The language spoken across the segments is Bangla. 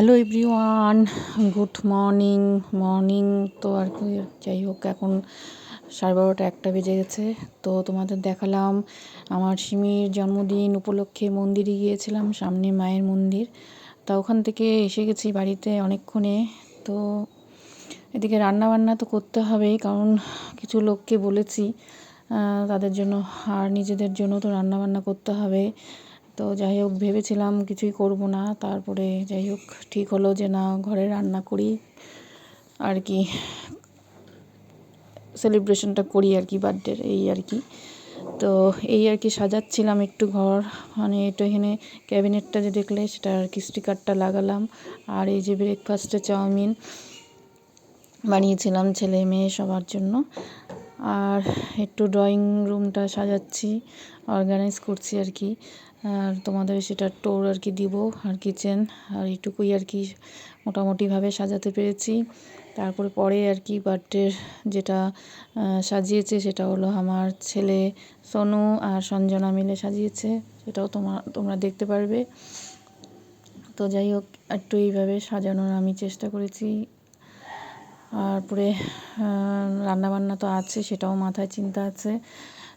Hello everyone, good morning. তো আর কি, যাই হোক, এখন 12:30 একটা বেজে গেছে। তো তোমাদের দেখালাম আমার সিমির জন্মদিন উপলক্ষে মন্দিরে গিয়েছিলাম, সামনে মায়ের মন্দির। তা ওখান থেকে এসে গেছি বাড়িতে অনেকক্ষণে। তো এদিকে রান্নাবান্না তো করতে হবেই, কারণ কিছু লোককে বলেছি তাদের জন্য, আর নিজেদের জন্য তো রান্নাবান্না করতে হবে। তো যাই হোক, ভেবেছিলাম কিছুই করব না, তারপরে যাই হোক ঠিক হলো যে না, ঘরে রান্না করি আর কি, সেলিব্রেশনটা করি আর কি, বার্থডের এই আর কি। তো এই আর কি সাজাচ্ছিলাম একটু ঘর, মানে এটা এখানে ক্যাবিনেটটা যে দেখলে সেটা আর কি স্টিকারটা লাগালাম। আর এই যে ব্রেকফাস্টে চাউমিন বানিয়েছিলাম ছেলে মেয়ে সবার জন্য। আর একটু ড্রয়িং রুমটা সাজাচ্ছি, অর্গানাইজ করছি আর কি। আর তোমাদের সেটা টোর আর কি দিব। আর কিচেন আর এইটুকুই আর কি মোটামুটিভাবে সাজাতে পেরেছি। তারপরে পরে আর কি বার্থডের যেটা সাজিয়েছে সেটা হলো আমার ছেলে সোনু আর সঞ্জনা মিলে সাজিয়েছে, সেটাও তোমরা দেখতে পারবে। তো যাই হোক, একটু এইভাবে সাজানোর আমি চেষ্টা করেছি। তারপরে রান্নাবান্না তো আছে, সেটাও মাথায় চিন্তা আছে।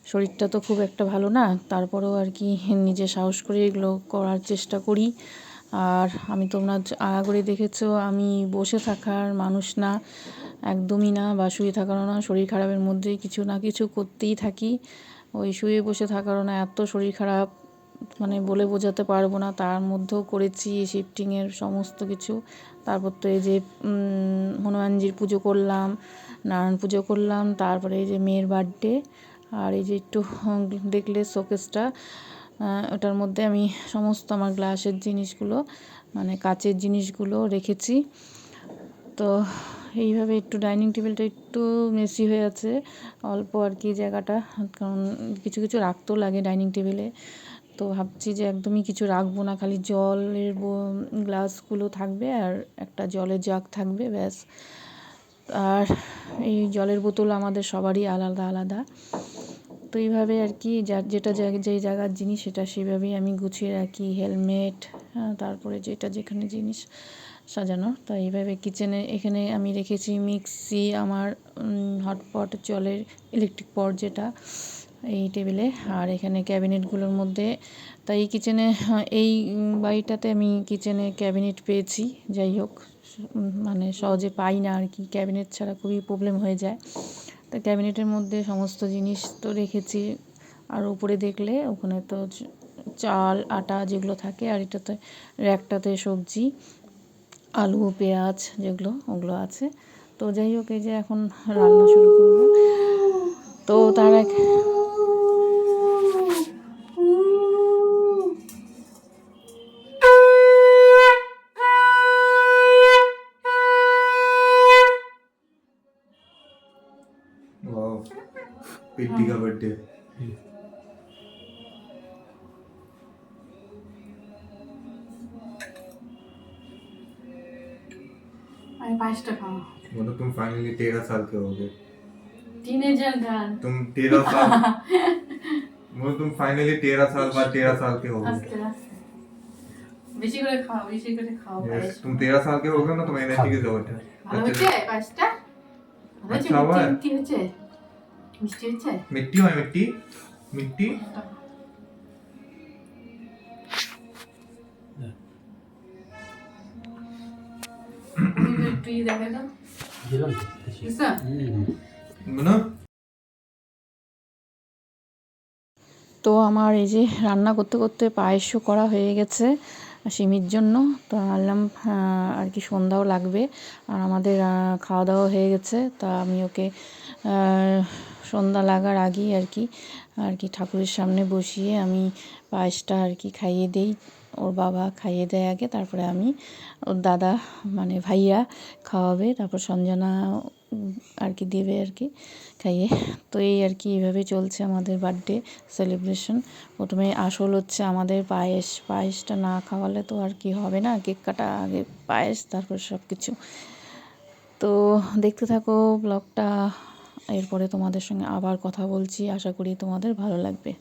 শরীরটা তো খুব একটা ভালো না, তারপরেও আর কি নিজে সাহস করে এগুলো করার চেষ্টা করি। আর আমি, তোমরা আগে দেখেছো, আমি বসে থাকার মানুষ না, একদমই না, বা শুয়ে থাকারও না। শরীর খারাপের মধ্যেই কিছু না কিছু করতেই থাকি। ওই শুয়ে বসে থাকারও না, এত শরীর খারাপ মানে বলে বোঝাতে পারবো না। তার মধ্যেও করেছি শিফটিংয়ের সমস্ত কিছু। তারপর তো এই যে হনুমানজির পুজো করলাম, নারায়ণ পুজো করলাম, তারপরে এই যে মেয়ের বার্থডে। আর এই যে একটু দেখলে শোকেসটা, ওটার মধ্যে আমি সমস্ত আমার গ্লাসের জিনিসগুলো, মানে কাচের জিনিসগুলো রেখেছি। তো এইভাবে একটু ডাইনিং টেবিলটা একটু মেসি হয়ে আছে, অল্প আর কি জায়গাটা, কারণ কিছু কিছু রাখতেও লাগে ডাইনিং টেবিলে। তো ভাবছি যে একদমই কিছু রাখবো না, খালি জলের গ্লাসগুলো থাকবে আর একটা জলের জাগ থাকবে, ব্যাস। আর এই জলের বোতল আমাদের সবারই আলাদা আলাদা। তো এইভাবে আর কি, যেটা যেই জায়গার জিনিস সেটা সেভাবেই আমি গুছিয়ে রাখি। হেলমেট, তারপরে যেটা যেখানে জিনিস সাজানো। তো এইভাবে কিচেনে এখানে আমি রেখেছি মিক্সি, আমার হটপট জলের ইলেকট্রিক পট যেটা, এই টেবিলে। আর এখানে ক্যাবিনেটগুলোর মধ্যে, তাই কিচেনে, এই বাড়িটাতে আমি কিচেনে ক্যাবিনেট পেয়েছি। যাই হোক, মানে সহজে পাই না আর কি, ক্যাবিনেট ছাড়া খুবই প্রবলেম হয়ে যায়। তো ক্যাবিনেটের মধ্যে সমস্ত জিনিস তো রেখেছি। আর উপরে দেখলে ওখানে তো চাল আটা যেগুলো থাকে, আর এটাতে র্যাকটাতে সবজি, আলু পেঁয়াজ যেগুলো, ওগুলো আছে। তো যাই হোক, এই যে এখন রান্না শুরু করব। তো তার এক पिट्टी का बर्थडे। अरे 5 টাকা मतलब तुम फाइनली 13 साल के हो गए। টিनेজার গান। तुम 13 साल मतलब तुम फाइनली 13 साल बाद 13 साल के हो गए। আস্তে আস্তে বেশি করে খাও, বেশি করে খাও। Yes, तुम 13 साल के हो गए ना, तुम एनर्जी की जरूरत है। ভালো হচ্ছে পাঁচটা, ভালো হচ্ছে। अच्छा हुआ है। মিষ্টি হচ্ছে, মিষ্টি হচ্ছে। मिट्टी है, मिट्टी मिट्टी তুই দেখে দাও ना। তো আমার এই যে রান্না করতে করতে পায়েসও করা হয়ে গেছে সিমির জন্য। তো আনলাম আর কি, সন্ধ্যাও লাগবে, আর আমাদের খাওয়া দাওয়া হয়ে গেছে। তা আমি ওকে সন্ধ্যা লাগার আগেই আর কি ঠাকুরের সামনে বসিয়ে আমি পায়েসটা আর কি খাইয়ে দেই। ওর বাবা খাইয়ে দেয় আগে, তারপরে আমি, ওর দাদা মানে ভাইয়া খাওয়াবে, তারপর সঞ্জনা আর কি দেবে আর কি খাইয়ে। তো এই আর কি, এইভাবে চলছে আমাদের বার্থডে সেলিব্রেশন। প্রথমে আসল হচ্ছে আমাদের পায়েসটা না খাওয়ালে তো আর কি হবে না, কেক কাটা আগে পায়েস, তারপর সব কিছু। তো দেখতে থাকো ব্লগটা, এরপরে তোমাদের সঙ্গে আবার কথা বলছি, আশা করি তোমাদের ভালো লাগবে।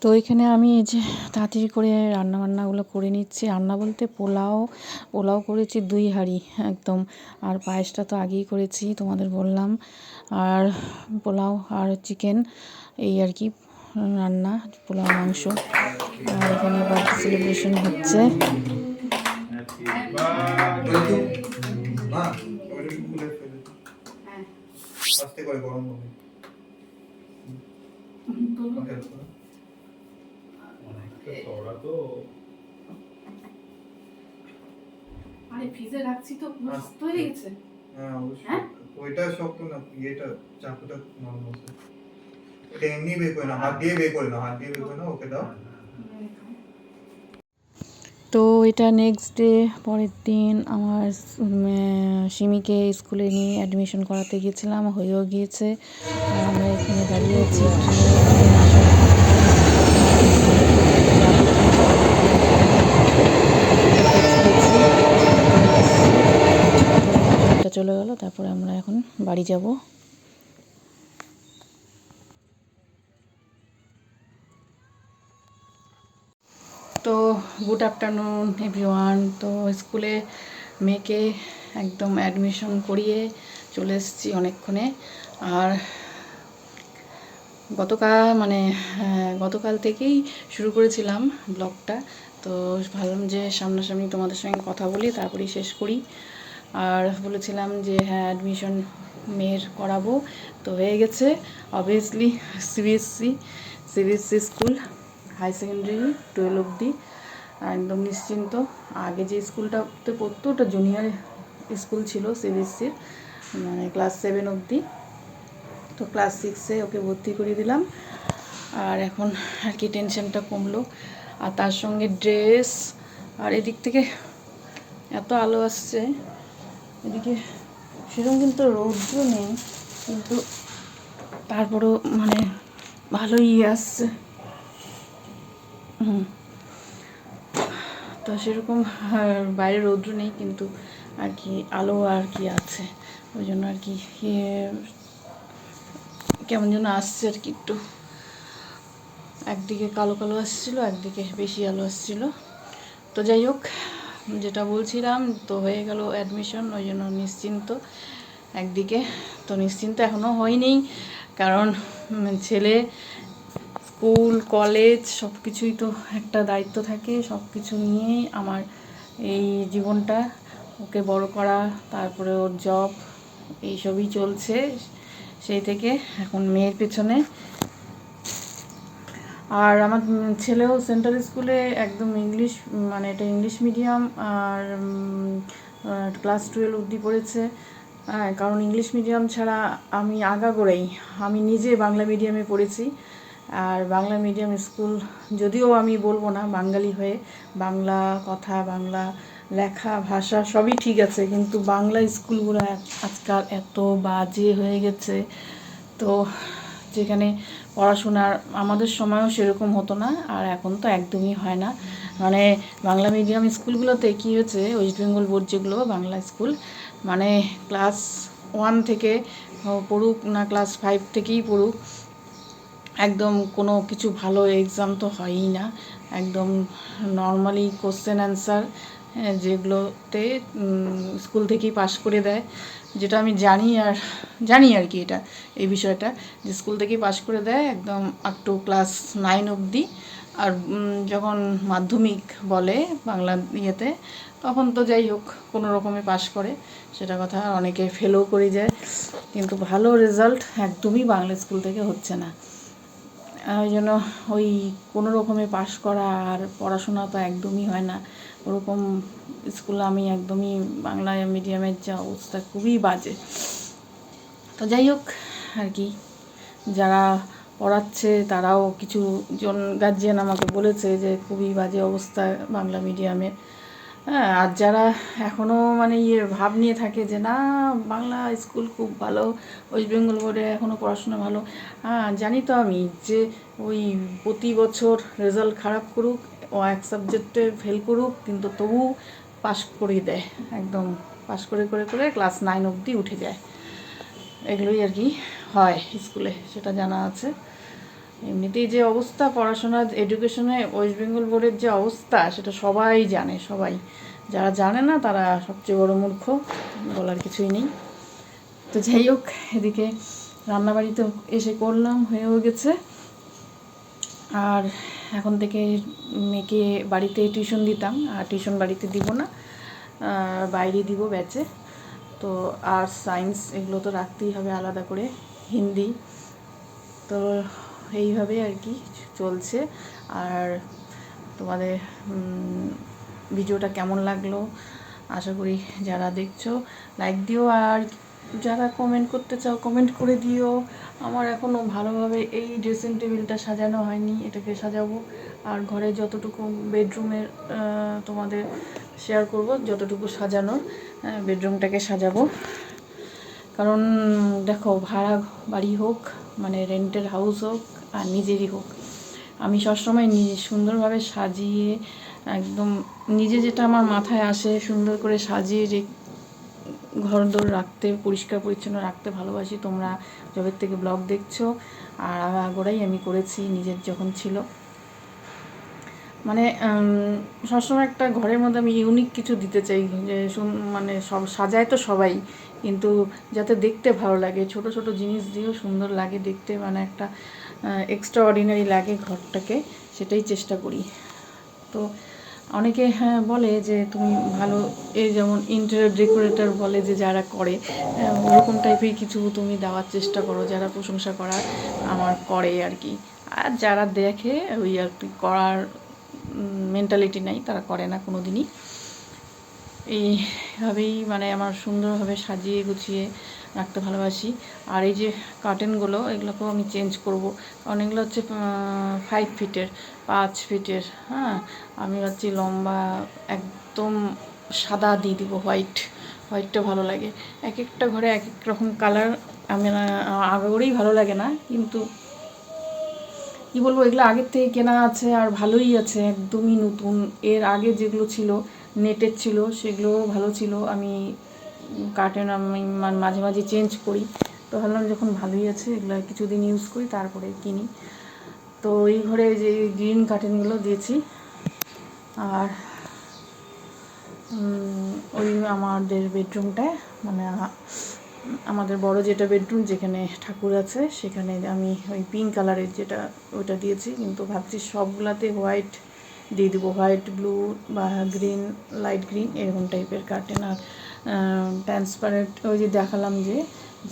তো এখানে আমি এই যে তাড়াতাড়ি করে রান্নাবান্নাগুলো করে নিচ্ছি। রান্না বলতে পোলাও করেছি 2 হাঁড়ি একদম। আর পায়েসটা তো আগেই করেছি তোমাদের বললাম। আর পোলাও আর চিকেন এই আর কি রান্না, পোলাও মাংস। আর এখানে বার্থডে সেলিব্রেশন হচ্ছে। আস্তে করে গরম হবে। আরে ফ্রিজে রাখছি তো পুরো শক্ত হয়ে গেছে। হ্যাঁ অবশ্যই, ওইটা শক্ত না, এটা চাকুটা নরম আছে। এটা এমনি বের করে না, হাত দিয়ে বের করে না, হাত দিয়ে বের করে না, ওকে দাও। তো এটা নেক্সট ডে, পরের দিন আমার সিমিকে স্কুলে নিয়ে অ্যাডমিশন করাতে গিয়েছিলাম, হয়েও গিয়েছে। আর আমরা এখানে দাঁড়িয়ে আছি চলে গেল। তারপরে আমরা এখন বাড়ি যাব। তো গুড আফটারনুন এভরিওয়ান। তো স্কুলে মেয়েকে একদম অ্যাডমিশন করিয়ে চলে এসেছি অনেকক্ষণে। আর গতকাল থেকেই শুরু করেছিলাম ব্লগটা। তো ভাবলাম যে সামনাসামনি তোমাদের সঙ্গে কথা বলি, তারপরেই শেষ করি। আর বলেছিলাম যে হ্যাঁ অ্যাডমিশন মেয়ের করাবো, তো হয়ে গেছে। Obviously CBSE school, high secondary 12 অবধি একদম নিশ্চিন্ত। আগে যে স্কুলটাতে পড়তো ওটা জুনিয়র স্কুল ছিল সিবিএসসির, মানে ক্লাস 7 অবধি। তো ক্লাস 6-এ ওকে ভর্তি করিয়ে দিলাম। আর এখন আর কি টেনশনটা কমলো। আর তার সঙ্গে ড্রেস, আর এদিক থেকে এত আলো আসছে, এদিকে সেরকম কিন্তু রৌদ্র নেই, কিন্তু তারপরেও মানে ভালোই আসছে। তো সেরকম বাইরে রৌদ্র নেই, কিন্তু আর কি আলো আর কি আছে, ওই জন্য আর কি কেমন যেন আসছে আর কি। একটু একদিকে কালো কালো আসছিলো, একদিকে বেশি আলো আসছিলো। তো যাই হোক, যেটা বলছিলাম, তো হয়ে গেল অ্যাডমিশন, ওই জন্য নিশ্চিন্ত একদিকে। তো নিশ্চিন্ত এখনও হয়নি, কারণ ছেলে স্কুল কলেজ সব কিছুই তো একটা দায়িত্ব থাকে। সব কিছু নিয়েই আমার এই জীবনটা, ওকে বড় করা, তারপরে ওর জব, এইসবই চলছে সেই থেকে এখন মেয়ের পেছনে। আর আমার ছেলেও সেন্ট্রাল স্কুলে একদম ইংলিশ, মানে এটা ইংলিশ মিডিয়াম। আর ক্লাস 12 অবধি পড়েছে। হ্যাঁ, কারণ ইংলিশ মিডিয়াম ছাড়া আমি আগাগোড়াই আমি নিজে বাংলা মিডিয়ামে পড়েছি। আর বাংলা মিডিয়াম স্কুল, যদিও আমি বলবো না বাঙালি হয়ে, বাংলা কথা, বাংলা লেখা, ভাষা সবই ঠিক আছে, কিন্তু বাংলা স্কুলগুলো আজকাল এত বাজে হয়ে গেছে। তো যেখানে পড়াশোনার আমাদের সময়ও সেরকম হতো না, আর এখন তো একদমই হয় না। মানে বাংলা মিডিয়াম স্কুলগুলোতে কী হয়েছে, ওয়েস্ট বেঙ্গল বোর্ড যেগুলো বাংলা স্কুল, মানে ক্লাস 1 থেকে পড়ুক না ক্লাস 5 থেকেই পড়ুক, একদম কোনো কিছু ভালো এক্সাম তো হয়ই না। একদম নর্মালি কোশ্চেন অ্যান্সার, যেগুলোতে স্কুল থেকেই পাশ করে দেয়, যেটা আমি জানি আর কি এটা, এই বিষয়টা, যে স্কুল থেকেই পাশ করে দেয় একদম আপ টু ক্লাস 9 অবধি। আর যখন মাধ্যমিক বলে বাংলা ইয়েতে, তখন তো যাই হোক কোনো রকমে পাশ করে, সেটা কথা। অনেকে ফেলও করে যায়, কিন্তু ভালো রেজাল্ট একদমই বাংলা স্কুল থেকে হচ্ছে না। ওই জন্য ওই কোনো রকমে পাশ করা আর পড়াশোনা তো একদমই হয় না ওরকম স্কুল। আমি একদমই বাংলা মিডিয়ামের যা অবস্থা খুবই বাজে। তো যাই হোক আর কি, যারা পড়াচ্ছে তারাও কিছু জন গার্জিয়ান আমাকে বলেছে যে খুবই বাজে অবস্থা বাংলা মিডিয়ামে। হ্যাঁ, আর যারা এখনও মানে ভাব নিয়ে থাকে যে না বাংলা স্কুল খুব ভালো, ওয়েস্ট বেঙ্গল বোর্ডে এখনও পড়াশোনা ভালো, হ্যাঁ জানি তো আমি যে ওই প্রতি বছর রেজাল্ট খারাপ করুক, ও এক সাবজেক্টে ফেল করুক, কিন্তু তবু পাশ করিয়ে দেয়, একদম পাশ করে করে করে ক্লাস 9 অবধি উঠে যায়। এগুলোই আর কি হয় স্কুলে, সেটা জানা আছে। এমনিতেই যে অবস্থা পড়াশোনার এডুকেশনে ওয়েস্ট বেঙ্গল বোর্ডের যে অবস্থা সেটা সবাই জানে, সবাই। যারা জানে না তারা সবচেয়ে বড় মূর্খ, বলার কিছুই নেই। তো যাই হোক, এদিকে রান্নাবাড়িতে এসে করলাম, হয়েও গেছে। আর এখন থেকে মেয়েকে বাড়িতে টিউশন দিতাম, আর টিউশন বাড়িতে দিব না, বাইরে দিব ব্যাচে। তো আর্টস সায়েন্স এগুলো তো রাখতেই হবে আলাদা করে, হিন্দি। তো এইভাবে আর কি চলছে। আর তোমাদের ভিডিওটা কেমন লাগলো আশা করি যারা দেখছো লাইক দিও, আর যারা কমেন্ট করতে চাও কমেন্ট করে দিও। আমার এখনও ভালোভাবে এই ড্রেসিং টেবিলটা সাজানো হয়নি, এটাকে সাজাবো। আর ঘরে যতটুকু বেডরুমের তোমাদের শেয়ার করব, যতটুকু সাজানোর বেডরুমটাকে সাজাবো। কারণ দেখো, ভাড়া বাড়ি হোক, মানে রেন্টের হাউস হোক আর নিজেরই হোক, আমি সবসময় নিজে সুন্দরভাবে সাজিয়ে একদম নিজে যেটা আমার মাথায় আসে সুন্দর করে সাজিয়ে ঘরদোর রাখতে, পরিষ্কার পরিচ্ছন্ন রাখতে ভালোবাসি। তোমরা যবের থেকে ব্লগ দেখছো, আর আগোড়াই আমি করেছি নিজের যখন ছিল। মানে সবসময় একটা ঘরের মধ্যে আমি ইউনিক কিছু দিতে চাই, যে মানে সব সাজায় তো সবাই, কিন্তু যাতে দেখতে ভালো লাগে, ছোট ছোট জিনিস দিয়েও সুন্দর লাগে দেখতে, মানে একটা এক্সট্রা অর্ডিনারি লাগে ঘরটাকে, সেটাই চেষ্টা করি। তো অনেকে বলে যে তুমি ভালো, এই যেমন ইন্টেরিয়র ডেকোরেটর বলে যে যারা করে, ওরকম টাইপের কিছু তুমি দেওয়ার চেষ্টা করো, যারা প্রশংসা করার আমার করে আর কি। আর যারা দেখে ওই আর কি করার মেন্টালিটি নাই, তারা করে না কোনো দিনই। এইভাবেই মানে আমার সুন্দরভাবে সাজিয়ে গুছিয়ে রাখতে ভালোবাসি। আর এই যে কার্টেনগুলো, এগুলোকেও আমি চেঞ্জ করব, কারণ এগুলো হচ্ছে 5 ফিটের, 5 ফিটের। হ্যাঁ, আমি ভাবছি লম্বা একদম সাদা দিয়ে দিব, হোয়াইটটা ভালো লাগে। এক একটা ঘরে এক এক রকম কালার, আমি আগে করেই ভালো লাগে না, কিন্তু কী বলবো, এগুলো আগের থেকে কেনা আছে আর ভালোই আছে, একদমই নতুন। এর আগে যেগুলো ছিল নেটের ছিল, সেগুলো ভালো ছিল। আমি কার্টেন আমি মাঝে মাঝে চেঞ্জ করি, তো ভাবলাম যখন ভালোই আছে এগুলো কিছুদিন ইউজ করি তারপরে কিনি। তো এই ঘরে যে গ্রিন কার্টেনগুলো দিয়েছি। আর ওই আমাদের বেডরুমটায়, মানে আমাদের বড় যেটা বেডরুম যেখানে ঠাকুর আছে, সেখানে আমি ওই পিঙ্ক কালারের যেটা ওইটা দিয়েছি, কিন্তু ভাবছি সবগুলাতে হোয়াইট দিয়ে দেবো, হোয়াইট ব্লু বা গ্রিন, লাইট গ্রিন এরকম টাইপের কার্টেন। আর ট্রান্সপারেন্ট ওই যে দেখালাম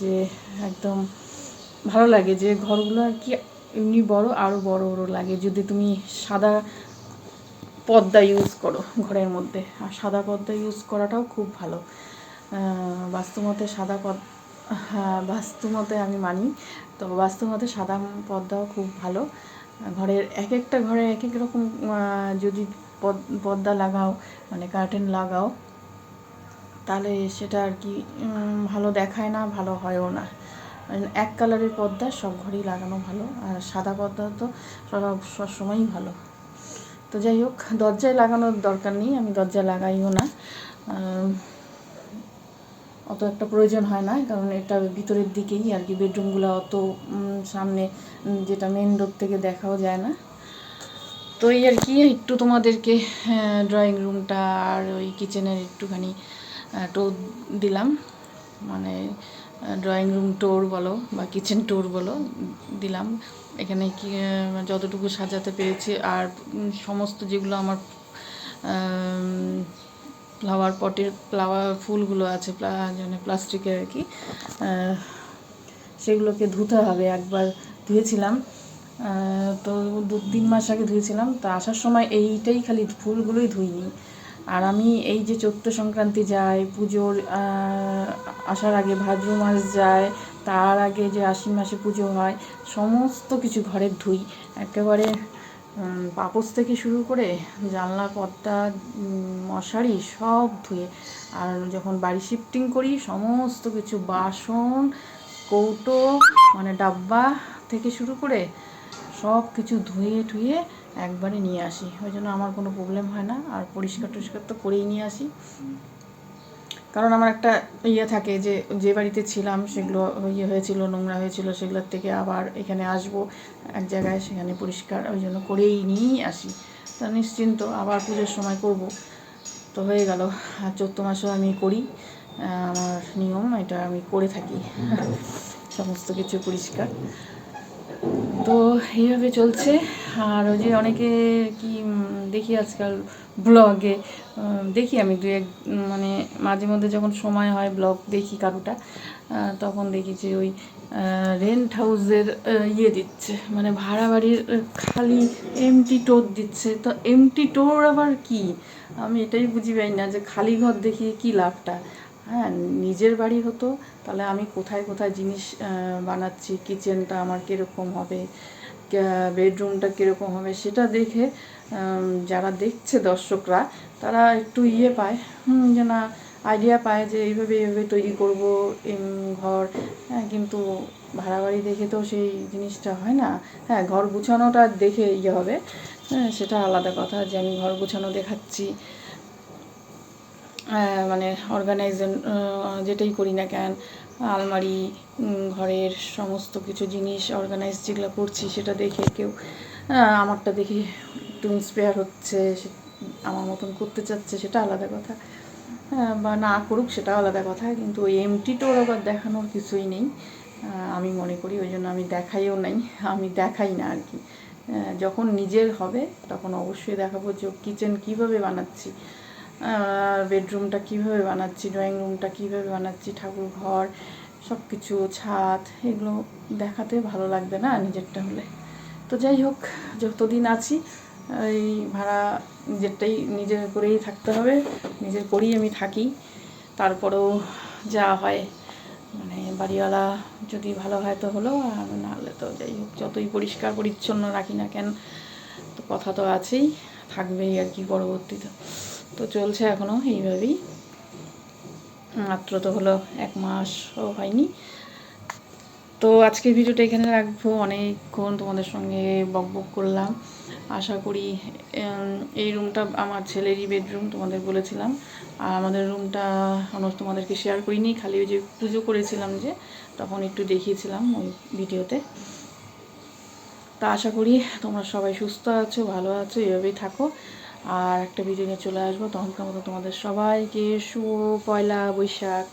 যে একদম ভালো লাগে, যে ঘরগুলো আর কি এমনি বড়, আরও বড় বড় লাগে যদি তুমি সাদা পর্দা ইউজ করো ঘরের মধ্যে। আর সাদা পর্দা ইউজ করাটাও খুব ভালো, বাস্তুমতে সাদা হ্যাঁ, বাস্তুমতে আমি মানি, তো বাস্তুমতে সাদা পর্দাও খুব ভালো। ঘরের এক একটা ঘরে এক এক রকম যদি পর্দা লাগাও, মানে কার্টেন লাগাও, তাহলে সেটা আর কি ভালো দেখায় না, ভালো হয়ও না। এক কালারের পর্দা সব ঘরেই লাগানো ভালো, আর সাদা পর্দা তো সবসময়ই ভালো। তো যাই হোক, দরজায় লাগানোর দরকার নেই, আমি দরজায় লাগাইও না, অত একটা প্রয়োজন হয় না, কারণ এটা ভিতরের দিকেই আর কি, বেডরুমগুলো অত সামনে যেটা মেন রোড থেকে দেখাও যায় না। তো এই আর কি একটু তোমাদেরকে ড্রয়িং রুমটা আর ওই কিচেনের একটুখানি টোর দিলাম, মানে ড্রয়িং রুম টোর বলো বা কিচেন টোর বলো, দিলাম। এখানে কি যতটুকু সাজাতে পেরেছি, আর সমস্ত যেগুলো আমার ফ্লাওয়ার পটের ফ্লাওয়ার ফুলগুলো আছে, মানে প্লাস্টিকের আর কি, সেগুলোকে ধুতে হবে। একবার ধুয়েছিলাম, তো 2-3 মাস আগে ধুয়েছিলাম, তো আসার সময় এইটাই খালি ফুলগুলোই ধুইনি। আর আমি এই যে চৈত্র সংক্রান্তি যায়, পুজোর আসার আগে ভাদ্র মাস যায়, তার আগে যে আশ্বিন মাসে পুজো হয়, সমস্ত কিছু ঘরের ধুই একেবারে, পাপোশ থেকে শুরু করে জানলা পর্দা মশারি সব ধুয়ে। আর যখন বাড়ি শিফটিং করি সমস্ত কিছু বাসন কৌটো, মানে ডাব্বা থেকে শুরু করে সব কিছু ধুয়ে টুয়ে একবারে নিয়ে আসি, ওই জন্য আমার কোনো প্রবলেম হয় না। আর পরিষ্কার টরিষ্কার তো করেই নিয়ে আসি। কারণ আমার একটা ইয়ে থাকে যে যে বাড়িতে ছিলাম সেগুলো ইয়ে হয়েছিল, নোংরা হয়েছিল, সেগুলোর থেকে আবার এখানে আসব এক জায়গায়, সেখানে পরিষ্কার ওই জন্য করেই নিয়েই আসি। তা নিশ্চিন্ত আবার পুজোর সময় করব। তো হয়ে গেল, আর চৈত্র মাসেও আমি করি, আমার নিয়ম এটা, আমি করে থাকি সমস্ত কিছু পরিষ্কার। তো এইভাবে চলছে। আর ওই যে অনেকে কি দেখি আজকাল ব্লগে, দেখি আমি দু এক মানে মাঝে মধ্যে যখন সময় হয় ব্লগ দেখি কারুটা, তখন দেখি যে ওই রেন্ট হাউসের ইয়ে দিচ্ছে, মানে ভাড়া বাড়ির খালি এমটি টোর দিচ্ছে। তো এমটি টোর আবার কি, আমি এটাই বুঝি পাই না যে খালি ঘর দেখিয়ে কী লাভটা। হ্যাঁ, নিজের বাড়ি হতো তাহলে আমি কোথায় কোথায় জিনিস বানাচ্ছি, কিচেনটা আমার কীরকম হবে, বেডরুমটা কীরকম হবে, সেটা দেখে যারা দেখছে দর্শকরা, তারা একটু ইয়ে পায়, যে না আইডিয়া পায় যে এইভাবে এইভাবে তৈরি করবো ঘর। হ্যাঁ, কিন্তু ভাড়া বাড়ি দেখে তো সেই জিনিসটা হয় না। হ্যাঁ, ঘর গুছানোটা দেখে ইয়ে হবে, হ্যাঁ সেটা আলাদা কথা, যে আমি ঘর গুছানো দেখাচ্ছি, মানে অর্গানাইজেশন যেটাই করি না কেন, আলমারি, ঘরের সমস্ত কিছু জিনিস অর্গানাইজ যেগুলো করছি, সেটা দেখে কেউ আমারটা দেখে একটু ইন্সপায়ার হচ্ছে, আমার মতন করতে চাচ্ছে, সেটা আলাদা কথা। বা না করুক সেটাও আলাদা কথা, কিন্তু ওই এমটি টোর আবার দেখানোর কিছুই নেই আমি মনে করি। ওই জন্য আমি দেখাইও নাই, আমি দেখাই না আর কি। যখন নিজের হবে তখন অবশ্যই দেখাবো যে কিচেন কীভাবে বানাচ্ছি, বেডরুমটা কীভাবে বানাচ্ছি, ড্রয়িং রুমটা কীভাবে বানাচ্ছি, ঠাকুর ঘর, সব কিছু, ছাদ, এগুলো দেখাতে ভালো লাগবে না নিজেরটা হলে। তো যাই হোক, যতদিন আছি এই ভাড়া নিজেরটাই নিজের করেই থাকতে হবে, নিজের করেই আমি থাকি। তারপরেও যা হয়, মানে বাড়িওয়ালা যদি ভালো হয় তো হলো, আর নাহলে তো যাই হোক, যতই পরিষ্কার পরিচ্ছন্ন রাখি না কেন, তো কথা তো আছেই, থাকবেই আর কি পরবর্তীতে। তো চলছে এখনও এইভাবেই, মাত্র তো হলো 1 মাসও হয়নি। তো আজকের ভিডিওটা এখানে রাখবো, অনেকক্ষণ তোমাদের সঙ্গে বকবক করলাম। আশা করি এই রুমটা আমার ছেলেরই বেডরুম, তোমাদের বলেছিলাম। আর আমাদের রুমটা তোমাদেরকে শেয়ার করিনি, খালি ওই যে পুজো করেছিলাম যে তখন একটু দেখিয়েছিলাম ওই ভিডিওতে। তা আশা করি তোমরা সবাই সুস্থ আছো, ভালো আছো, এভাবেই থাকো। আর একটা ভিডিও নিয়ে চলে আসবো, তখনকার মতো তোমাদের সবাইকে শুভ পয়লা বৈশাখ।